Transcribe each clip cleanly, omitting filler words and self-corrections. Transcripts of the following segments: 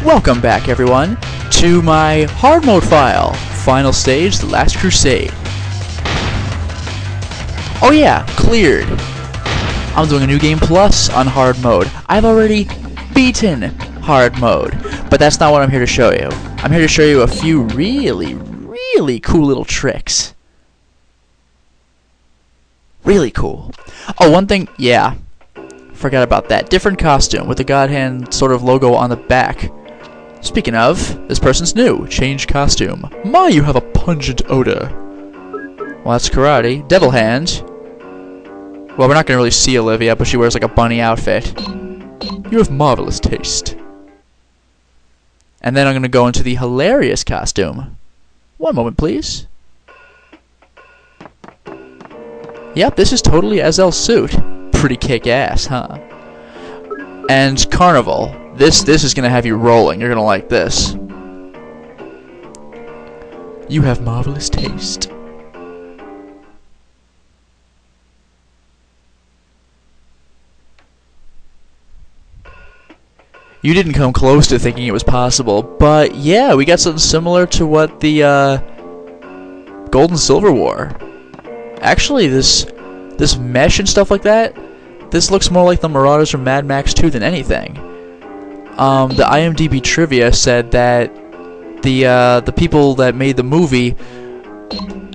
Welcome back, everyone, to my hard mode file. Final stage, The Last Crusade. Oh yeah, cleared. I'm doing a new game plus on hard mode. I've already beaten hard mode, but that's not what I'm here to show you. I'm here to show you a few really cool little tricks. Really cool. Oh, one thing, yeah, forgot about that. Different costume with the God Hand sort of logo on the back. Speaking of, this person's new. Change costume. My, you have a pungent odor. Well, that's karate. Devil Hand. Well, we're not going to really see Olivia, but she wears like a bunny outfit. You have marvelous taste. And then I'm going to go into the hilarious costume. One moment, please. Yep, this is totally Azel's suit. Pretty kick-ass, huh? And Carnival. This is gonna have you rolling. You're gonna like this. You have marvelous taste. You didn't come close to thinking it was possible, but yeah, we got something similar to what the Gold and Silver wore. Actually, this mesh and stuff like that, this looks more like the Marauders from Mad Max 2 than anything. The IMDb trivia said that the people that made the movie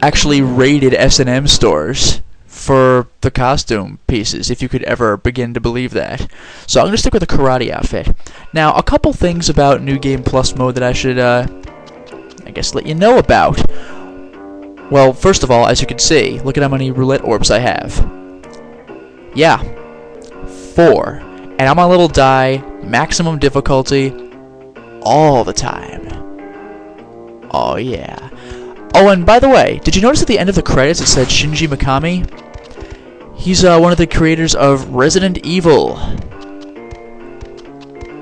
actually raided S&M stores for the costume pieces, if you could ever begin to believe that. So I'm going to stick with a karate outfit. Now, a couple things about New Game Plus mode that I should, I guess, let you know about. Well, first of all, as you can see, look at how many roulette orbs I have. Yeah, 4. And I'm on a little die, maximum difficulty, all the time. Oh yeah. Oh, and by the way, did you notice at the end of the credits it said Shinji Mikami? He's one of the creators of Resident Evil.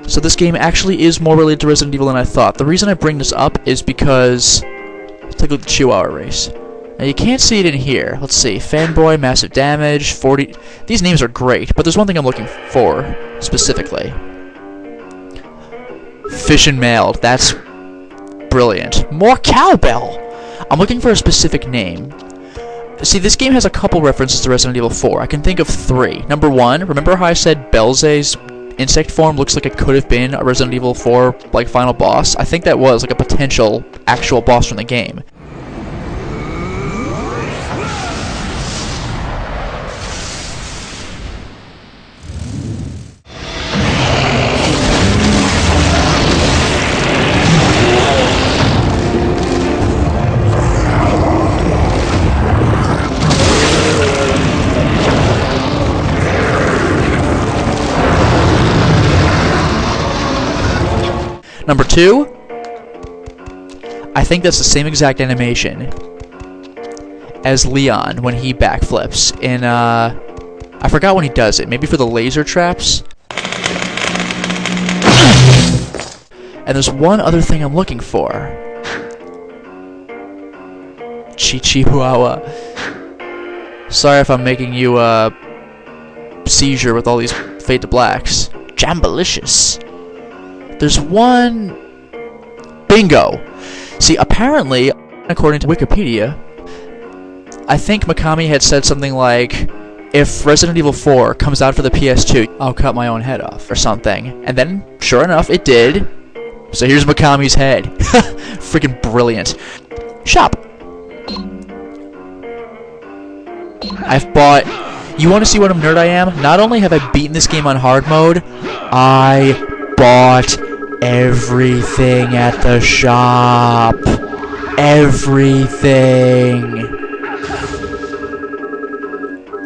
So this game actually is more related to Resident Evil than I thought. The reason I bring this up is because... Let's take a look at the Chihuahua race. Now you can't see it in here. Let's see. Fanboy, Massive Damage, 40... These names are great, but there's one thing I'm looking for, specifically. Fish and Mailed. That's brilliant. More cowbell! I'm looking for a specific name. See, this game has a couple references to Resident Evil 4. I can think of 3. Number 1, remember how I said Belze's insect form looks like it could have been a Resident Evil 4, like, final boss? I think that was, like, a potential actual boss from the game. Number 2, I think that's the same exact animation as Leon when he backflips in, I forgot when he does it, maybe for the laser traps? And there's one other thing I'm looking for. Chihuahua. Sorry if I'm making you, seizure with all these fade to blacks. Jambalicious. There's one... Bingo! See, apparently, according to Wikipedia, I think Mikami had said something like, if Resident Evil 4 comes out for the PS2, I'll cut my own head off, or something. And then, sure enough, it did. So here's Mikami's head. Freaking brilliant. Shop! I've bought... You want to see what a nerd I am? Not only have I beaten this game on hard mode, I bought everything at the shop. Everything.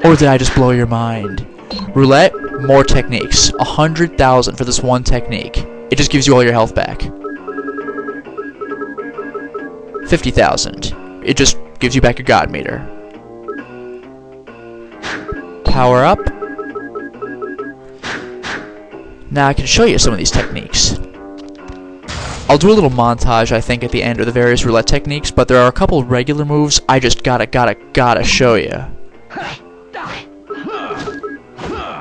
Or did I just blow your mind? Roulette, more techniques. 100,000 for this one technique. It just gives you all your health back. 50,000. It just gives you back your God meter. Power up. Now I can show you some of these techniques. I'll do a little montage, I think, at the end of the various roulette techniques, but there are a couple regular moves I just gotta show you.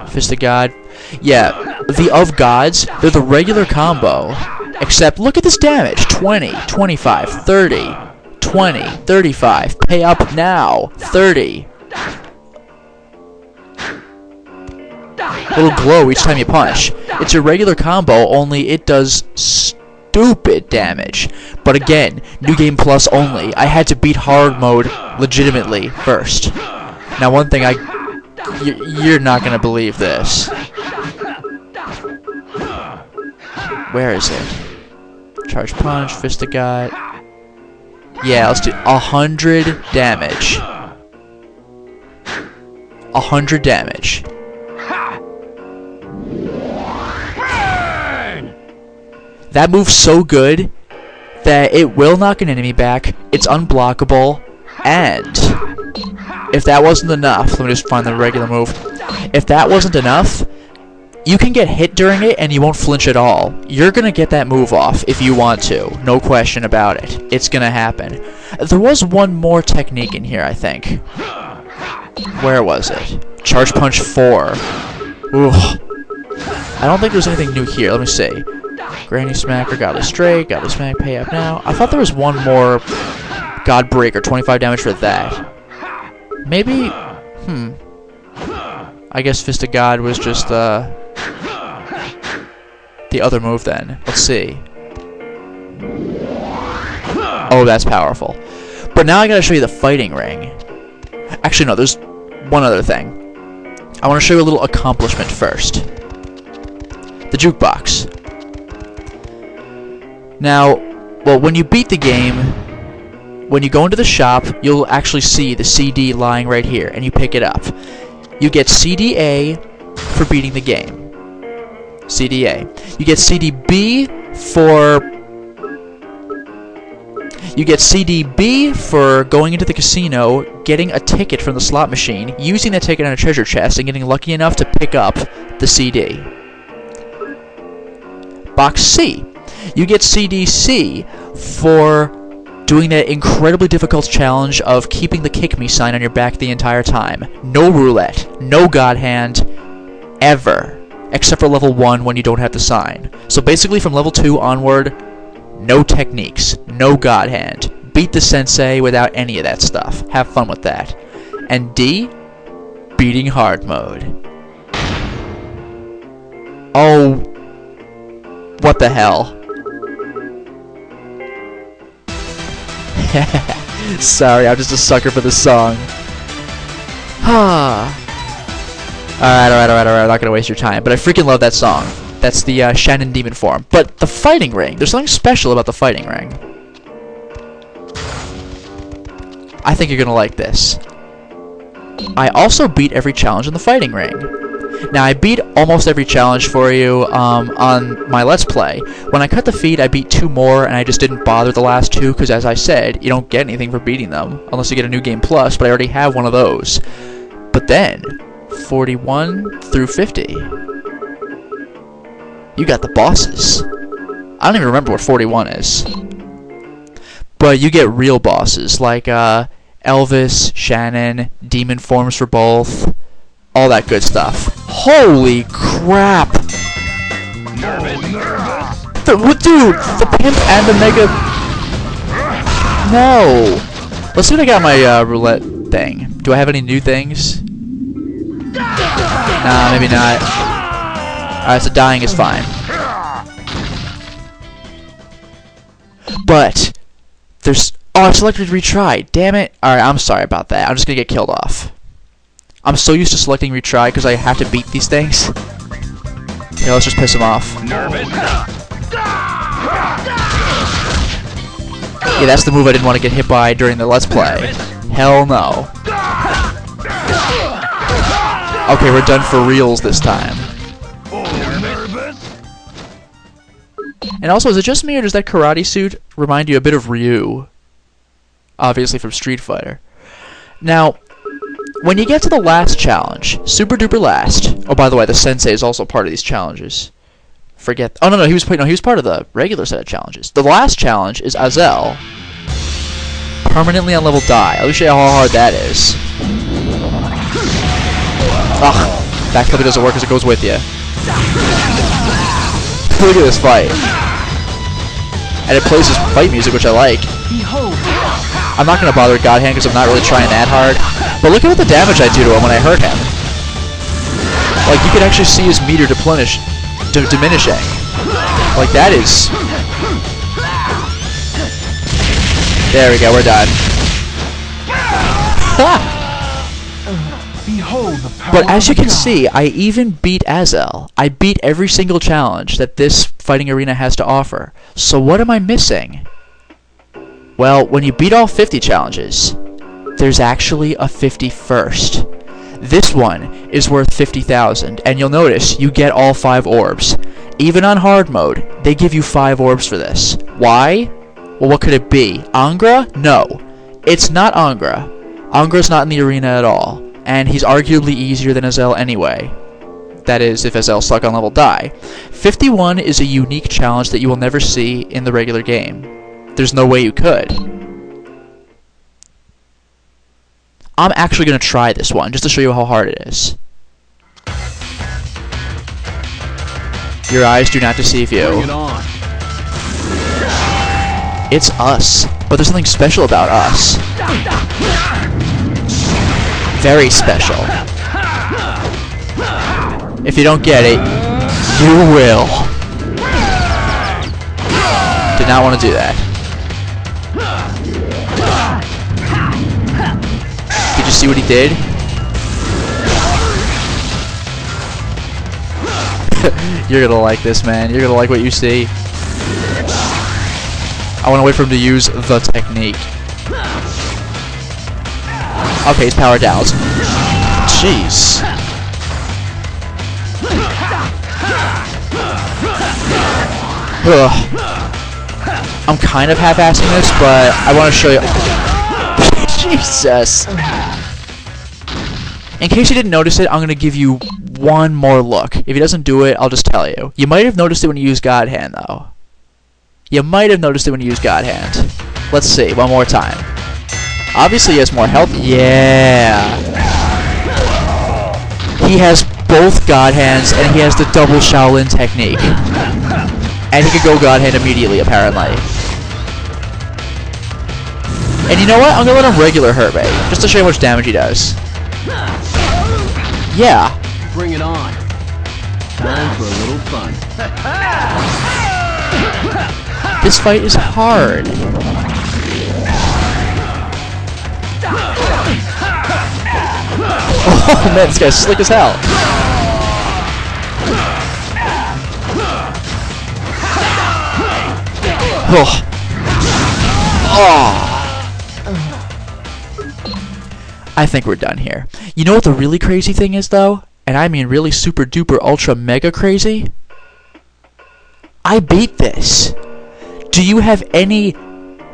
Fist of God. Yeah, the of gods, they're the regular combo, Except, look at this damage. 20, 25, 30, 20, 35. Pay up now. 30. Little glow each time you punch. It's a regular combo, only it does stupid damage. But again, New Game Plus only. I had to beat hard mode legitimately first. Now one thing you're not gonna believe this. Where is it? Charge punch, fist of God. Yeah, let's do 100 damage. 100 damage. That move's so good that it will knock an enemy back, it's unblockable, and if that wasn't enough, let me just find the regular move. If that wasn't enough, you can get hit during it and you won't flinch at all. You're gonna get that move off if you want to, no question about it. It's gonna happen. There was one more technique in here, I think. Where was it? Charge Punch 4. Ooh. I don't think there's anything new here. Let me see. Granny Smacker, Godly Strike, Godly Smack, Pay Up Now. I thought there was one more God Breaker, 25 damage for that. Maybe, I guess Fist of God was just the other move then. Let's see. Oh, that's powerful. But now I gotta show you the fighting ring. Actually, no, there's one other thing. I want to show you a little accomplishment first. The jukebox. Now, well, when you beat the game, when you go into the shop, you'll actually see the CD lying right here, and you pick it up. You get CD-A for beating the game. CD-A. You get CD-B for... You get CD-B for going into the casino, getting a ticket from the slot machine, using that ticket on a treasure chest, and getting lucky enough to pick up the CD. Box C. You get CD-C for doing that incredibly difficult challenge of keeping the Kick Me sign on your back the entire time. No roulette, no God Hand, ever. Except for level 1 when you don't have the sign. So basically from level 2 onward, no techniques, no God Hand. Beat the sensei without any of that stuff. Have fun with that. And D, beating hard mode. Oh, what the hell? Sorry, I'm just a sucker for this song. Alright, I'm not gonna waste your time, but I freaking love that song. That's the Shannon Demon form. But the fighting ring, there's something special about the fighting ring. I think you're gonna like this. I also beat every challenge in the fighting ring. Now, I beat almost every challenge for you on my Let's Play. When I cut the feed, I beat 2 more, and I just didn't bother the last 2, because as I said, you don't get anything for beating them, unless you get a New Game Plus, but I already have one of those. But then, 41 through 50. You got the bosses. I don't even remember what 41 is. But you get real bosses, like Elvis, Shannon, demon forms for both, all that good stuff. Holy crap! Dude, the pimp and the mega... No! Let's see what I got on my roulette thing. Do I have any new things? Nah, maybe not. Alright, so dying is fine. But, there's... Oh, I selected retry. Damn it. Alright, I'm sorry about that. I'm just gonna get killed off. I'm so used to selecting retry because I have to beat these things. Yeah, let's just piss him off. Yeah, that's the move I didn't want to get hit by during the Let's Play. Hell no. Okay, we're done for reals this time. And also, is it just me or does that karate suit remind you a bit of Ryu? Obviously from Street Fighter. Now, when you get to the last challenge, super duper last. Oh, by the way, the sensei is also part of these challenges. Forget. Oh no, he was part of the regular set of challenges. The last challenge is Azel, permanently on level die. Let me show you how hard that is. Ugh, that probably doesn't work because it goes with you. Look at this fight. And it plays his fight music, which I like. I'm not going to bother with God Hand because I'm not really trying that hard. But look at what the damage I do to him when I hurt him. Like, you can actually see his meter diminishing. Like, that is... There we go, we're done. But as you can see, I even beat Azel. I beat every single challenge that this fighting arena has to offer. So what am I missing? Well, when you beat all 50 challenges, there's actually a 51st. This one is worth 50,000, and you'll notice you get all 5 orbs. Even on hard mode, they give you 5 orbs for this. Why? Well, what could it be? Angra? No. It's not Angra. Angra's not in the arena at all, and he's arguably easier than Azel anyway. That is, if Azel's stuck on level die. 51 is a unique challenge that you will never see in the regular game. There's no way you could. I'm actually going to try this one, just to show you how hard it is. Your eyes do not deceive you. Bring it on. It's us, but there's something special about us. Very special. If you don't get it, you will. Did not want to do that. Did you see what he did? You're gonna like this, man. You're gonna like what you see. I want to wait for him to use the technique. Okay, he's powered down. Jeez. Ugh. I'm kind of half-assing this, but I want to show you. Jesus. In case you didn't notice it, I'm going to give you one more look. If he doesn't do it, I'll just tell you. You might have noticed it when you use God Hand, though. You might have noticed it when you use God Hand. Let's see, one more time. Obviously he has more health. Yeah. He has both God Hands, and he has the double Shaolin technique. And he could go God Hand immediately, apparently. And you know what? I'm going to let him regular hurt me, just to show you how much damage he does. Yeah. Bring it on. Time for a little fun. This fight is hard. Oh man, this guy's slick as hell. Oh. Oh. I think we're done here. You know what the really crazy thing is, though? And I mean really super duper ultra mega crazy? I beat this. Do you have any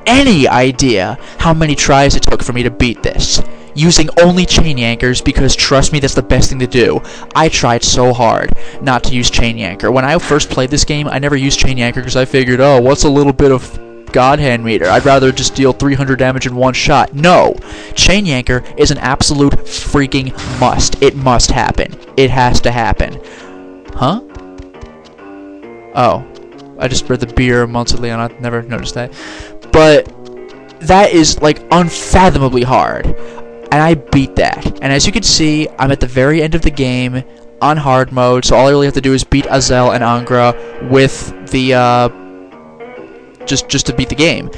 idea how many tries it took for me to beat this? Using only chain yankers, because trust me, that's the best thing to do. I tried so hard not to use chain yanker. When I first played this game, I never used chain yanker because I figured, oh, what's a little bit of God Hand meter? I'd rather just deal 300 damage in one shot. No! Chain yanker is an absolute freaking must. It must happen. It has to happen. Huh? Oh. I just read the beer monthly and I never noticed that. But that is like unfathomably hard. And I beat that. And as you can see, I'm at the very end of the game on hard mode, so all I really have to do is beat Azel and Angra with the just to beat the game.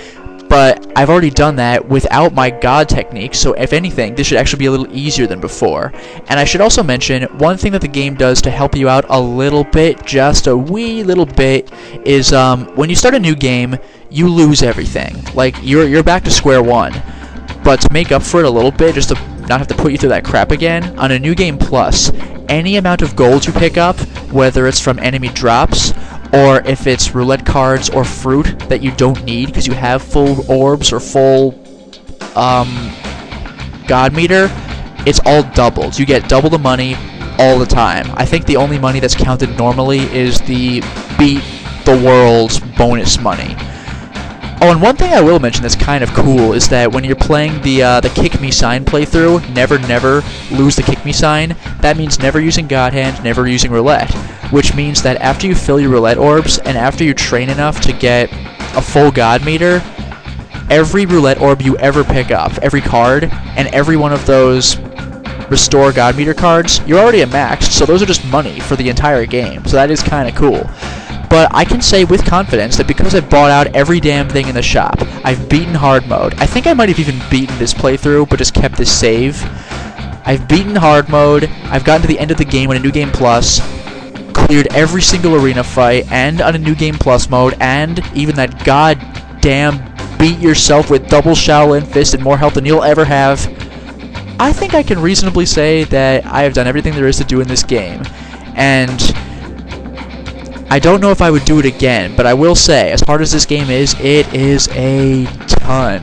But I've already done that without my God technique, so if anything, this should actually be a little easier than before. And I should also mention, one thing that the game does to help you out a little bit, just a wee little bit, is when you start a new game, you lose everything. Like, you're back to square one. But to make up for it a little bit, just to not have to put you through that crap again, on a New Game Plus, any amount of gold you pick up, whether it's from enemy drops, or if it's roulette cards or fruit that you don't need because you have full orbs or full God meter, it's all doubled. You get double the money all the time. I think the only money that's counted normally is the beat the world's bonus money. Oh, and one thing I will mention that's kind of cool is that when you're playing the Kick Me Sign playthrough, never lose the Kick Me Sign. That means never using God Hand, never using roulette. Which means that after you fill your roulette orbs, and after you train enough to get a full god meter, every roulette orb you ever pick up, every card, and every one of those restore god meter cards, you're already at max, so those are just money for the entire game, so that is kind of cool. But I can say with confidence that because I've bought out every damn thing in the shop, I've beaten hard mode. I think I might have even beaten this playthrough, but just kept this save. I've beaten hard mode, I've gotten to the end of the game on a New Game Plus, cleared every single arena fight, and on a New Game Plus mode, and even that goddamn beat yourself with double Shaolin Fist and more health than you'll ever have. I think I can reasonably say that I have done everything there is to do in this game, and I don't know if I would do it again, but I will say, as hard as this game is, it is a ton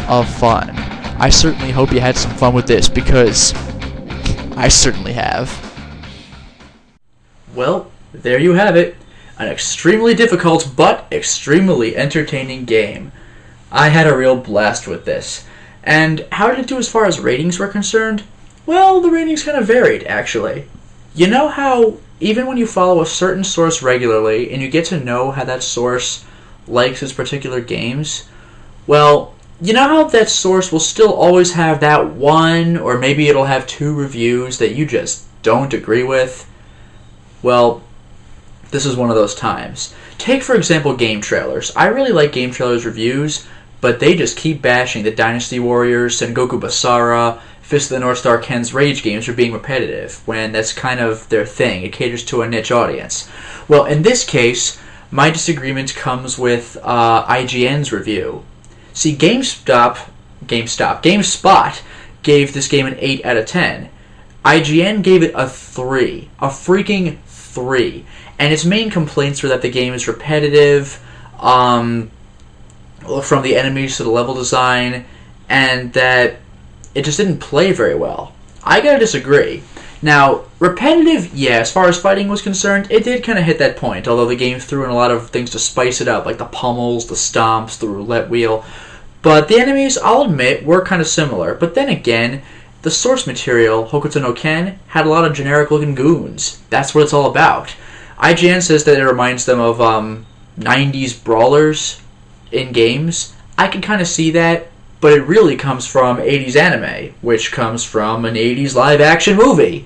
of fun. I certainly hope you had some fun with this, because I certainly have. Well, there you have it. An extremely difficult, but extremely entertaining game. I had a real blast with this. And how did it do as far as ratings were concerned? Well, the ratings kind of varied, actually. You know how even when you follow a certain source regularly and you get to know how that source likes its particular games, well, you know how that source will still always have that one, or maybe it'll have two reviews that you just don't agree with? Well, this is one of those times. Take, for example, game trailers. I really like game trailers reviews, but they just keep bashing the Dynasty Warriors, Sengoku Basara, Fist of the North Star Ken's Rage games for being repetitive, when that's kind of their thing. It caters to a niche audience. Well, in this case, my disagreement comes with IGN's review. See, GameSpot gave this game an 8 out of 10. IGN gave it a 3. A freaking 3. And its main complaints were that the game is repetitive, from the enemies to the level design, and that it just didn't play very well. I gotta disagree. Now, repetitive, yeah, as far as fighting was concerned, it did kind of hit that point, although the game threw in a lot of things to spice it up, like the pummels, the stomps, the roulette wheel. But the enemies, I'll admit, were kind of similar. But then again, the source material, Hokuto no Ken, had a lot of generic-looking goons. That's what it's all about. IGN says that it reminds them of 90s brawlers in games. I can kind of see that, but it really comes from 80s anime, which comes from an 80s live-action movie.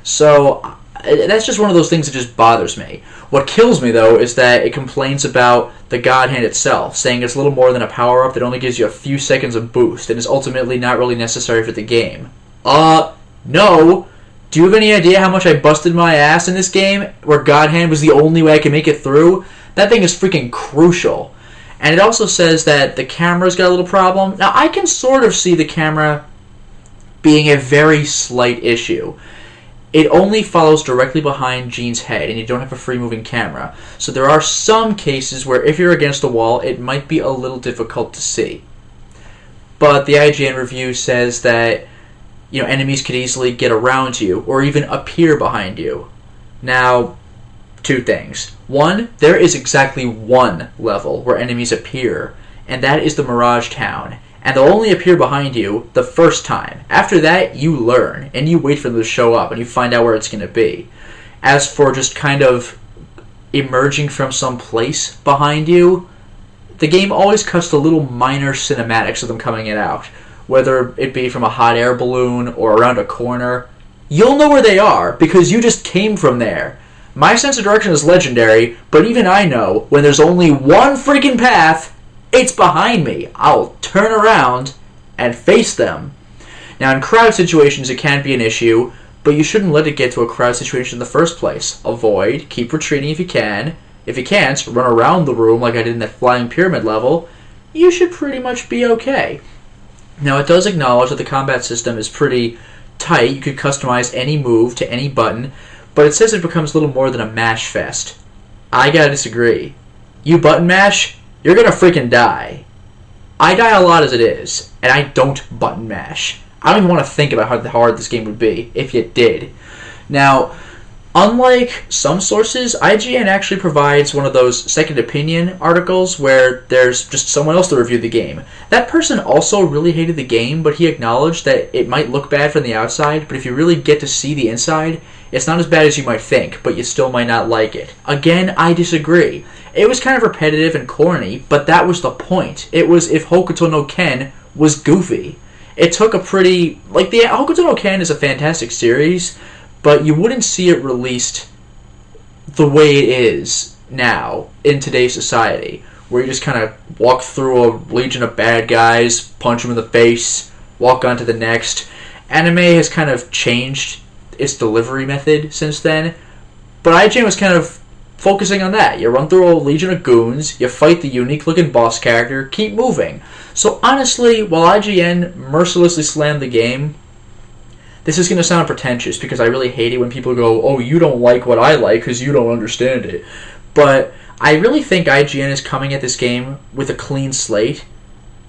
So, that's just one of those things that just bothers me. What kills me, though, is that it complains about the God Hand itself, saying it's little more than a power-up that only gives you a few seconds of boost, and is ultimately not really necessary for the game. No. Do you have any idea how much I busted my ass in this game, where God Hand was the only way I could make it through? That thing is freaking crucial. And it also says that the camera's got a little problem. Now, I can sort of see the camera being a very slight issue. It only follows directly behind Gene's head, and you don't have a free-moving camera. So there are some cases where if you're against a wall, it might be a little difficult to see. But the IGN review says that, you know, enemies could easily get around you, or even appear behind you. Now, two things. One, there is exactly one level where enemies appear, and that is the Mirage Town. And they'll only appear behind you the first time. After that, you learn, and you wait for them to show up, and you find out where it's going to be. As for just kind of emerging from some place behind you, the game always cuts to little minor cinematics of them coming out. Whether it be from a hot air balloon or around a corner, you'll know where they are, because you just came from there. My sense of direction is legendary, but even I know when there's only one freaking path, it's behind me. I'll turn around and face them. Now, in crowd situations, it can be an issue, but you shouldn't let it get to a crowd situation in the first place. Avoid, keep retreating if you can. If you can't, run around the room like I did in that flying pyramid level. You should pretty much be okay. Now, it does acknowledge that the combat system is pretty tight. You could customize any move to any button, but it says it becomes a little more than a mash fest. I gotta disagree. You button mash, you're gonna freaking die. I die a lot as it is, and I don't button mash. I don't even want to think about how hard this game would be if you did. Now, Unlike some sources, IGN actually provides one of those second opinion articles where there's just someone else to review the game. That person also really hated the game, but he acknowledged that it might look bad from the outside, but if you really get to see the inside, it's not as bad as you might think, but you still might not like it. Again, I disagree. It was kind of repetitive and corny, but that was the point. It was if Hokuto no Ken was goofy. It took a pretty... Like, the Hokuto no Ken is a fantastic series, but you wouldn't see it released the way it is now in today's society, where you just kind of walk through a legion of bad guys, punch them in the face, walk on to the next. Anime has kind of changed its delivery method since then, but IGN was kind of focusing on that. You run through a legion of goons, you fight the unique-looking boss character, keep moving. So honestly, while IGN mercilessly slammed the game, this is going to sound pretentious because I really hate it when people go, oh, you don't like what I like because you don't understand it. But I really think IGN is coming at this game with a clean slate,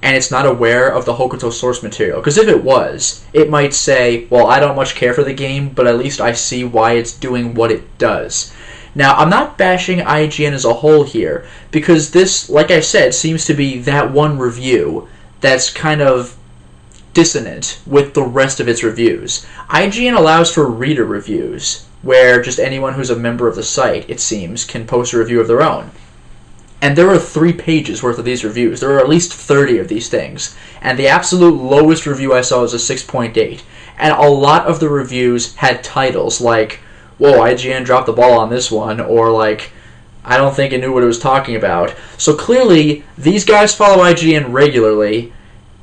and it's not aware of the Hokuto source material. Because if it was, it might say, well, I don't much care for the game, but at least I see why it's doing what it does. Now, I'm not bashing IGN as a whole here, because this, like I said, seems to be that one review that's kind of dissonant with the rest of its reviews. IGN allows for reader reviews, where just anyone who's a member of the site, it seems, can post a review of their own. And there are 3 pages worth of these reviews. There are at least 30 of these things. And the absolute lowest review I saw was a 6.8. And a lot of the reviews had titles like, whoa, IGN dropped the ball on this one, or like, I don't think it knew what it was talking about. So clearly, these guys follow IGN regularly,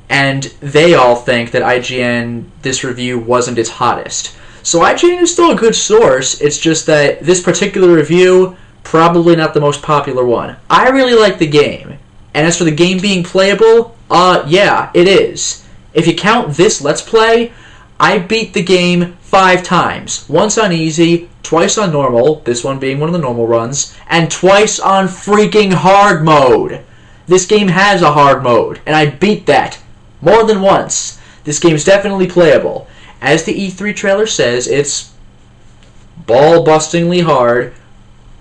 and they all think that IGN, this review, wasn't its hottest. So IGN is still a good source, it's just that this particular review, probably not the most popular one. I really like the game, and as for the game being playable, yeah, it is. If you count this Let's Play, I beat the game 5 times. Once on easy, twice on normal, this one being one of the normal runs, and twice on freaking hard mode. This game has a hard mode, and I beat that more than once. This game's definitely playable. As the E3 trailer says, it's ball-bustingly hard,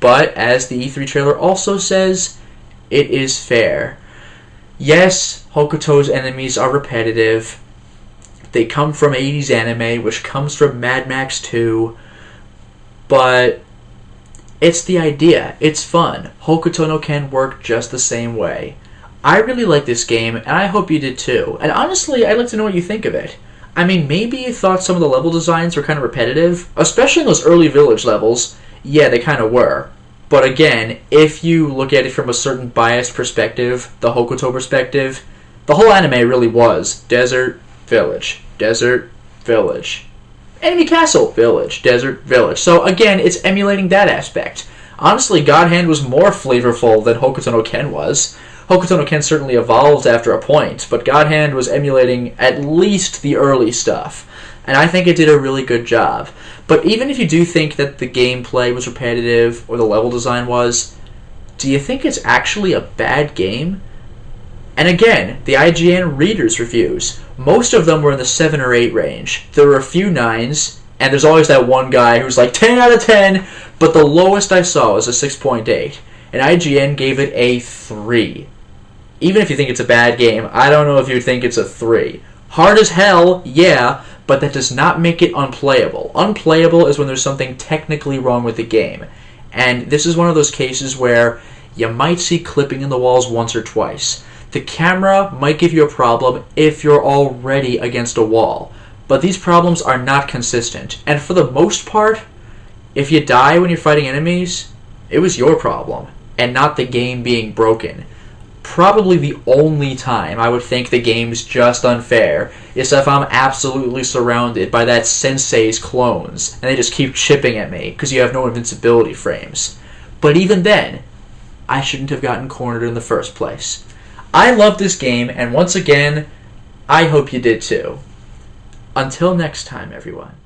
but as the E3 trailer also says, it is fair. Yes, Hokuto's enemies are repetitive. They come from 80s anime, which comes from Mad Max 2, but it's the idea. It's fun. Hokuto no Ken worked just the same way. I really like this game, and I hope you did too. And honestly, I'd like to know what you think of it. I mean, maybe you thought some of the level designs were kind of repetitive, especially in those early village levels. Yeah, they kind of were. But again, if you look at it from a certain biased perspective, the Hokuto perspective, the whole anime really was desert, village, desert, village. Enemy castle, village, desert, village. So again, it's emulating that aspect. Honestly, God Hand was more flavorful than Hokuto no Ken was. Hokuto no Ken certainly evolved after a point, but God Hand was emulating at least the early stuff. And I think it did a really good job. But even if you do think that the gameplay was repetitive, or the level design was, do you think it's actually a bad game? And again, the IGN readers' reviews, most of them were in the 7 or 8 range. There were a few 9s, and there's always that one guy who's like 10 out of 10, but the lowest I saw was a 6.8. And IGN gave it a 3. Even if you think it's a bad game, I don't know if you'd think it's a 3. Hard as hell, yeah, but that does not make it unplayable. Unplayable is when there's something technically wrong with the game. And this is one of those cases where you might see clipping in the walls once or twice. The camera might give you a problem if you're already against a wall. But these problems are not consistent. And for the most part, if you die when you're fighting enemies, it was your problem, and not the game being broken. Probably the only time I would think the game's just unfair is if I'm absolutely surrounded by that sensei's clones, and they just keep chipping at me because you have no invincibility frames. But even then, I shouldn't have gotten cornered in the first place. I love this game, and once again, I hope you did too. Until next time, everyone.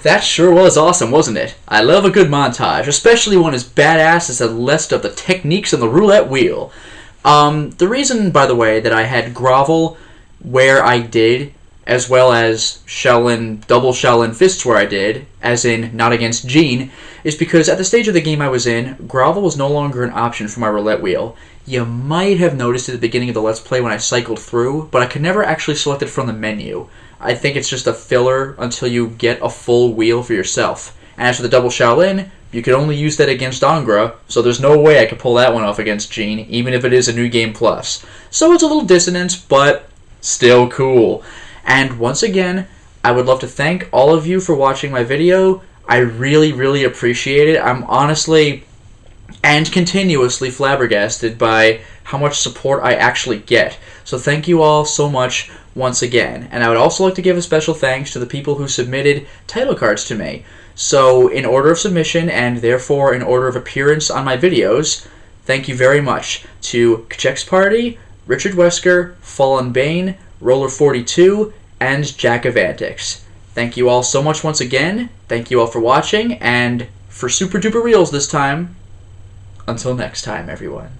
that sure was awesome, wasn't it? I love a good montage, especially one as badass as the list of the techniques on the roulette wheel. The reason, by the way, that I had grovel where I did, as well as double shell and fists where I did, as in not against Gene, is because at the stage of the game I was in, grovel was no longer an option for my roulette wheel. You might have noticed at the beginning of the Let's Play when I cycled through, but I could never actually select it from the menu. I think it's just a filler until you get a full wheel for yourself. And as for the double Shaolin, you could only use that against Angra, so there's no way I could pull that one off against Gene, even if it is a New Game Plus. So it's a little dissonant, but still cool. And once again, I would love to thank all of you for watching my video. I really, really appreciate it. I'm honestly and continuously flabbergasted by how much support I actually get. So thank you all so much once again. And I would also like to give a special thanks to the people who submitted title cards to me. So in order of submission, and therefore in order of appearance on my videos, thank you very much to Kachek's Party, Richard Wesker, Fallen Bane, Roller42, and Jack of Antics. Thank you all so much once again. Thank you all for watching, and for super duper reals this time, until next time, everyone.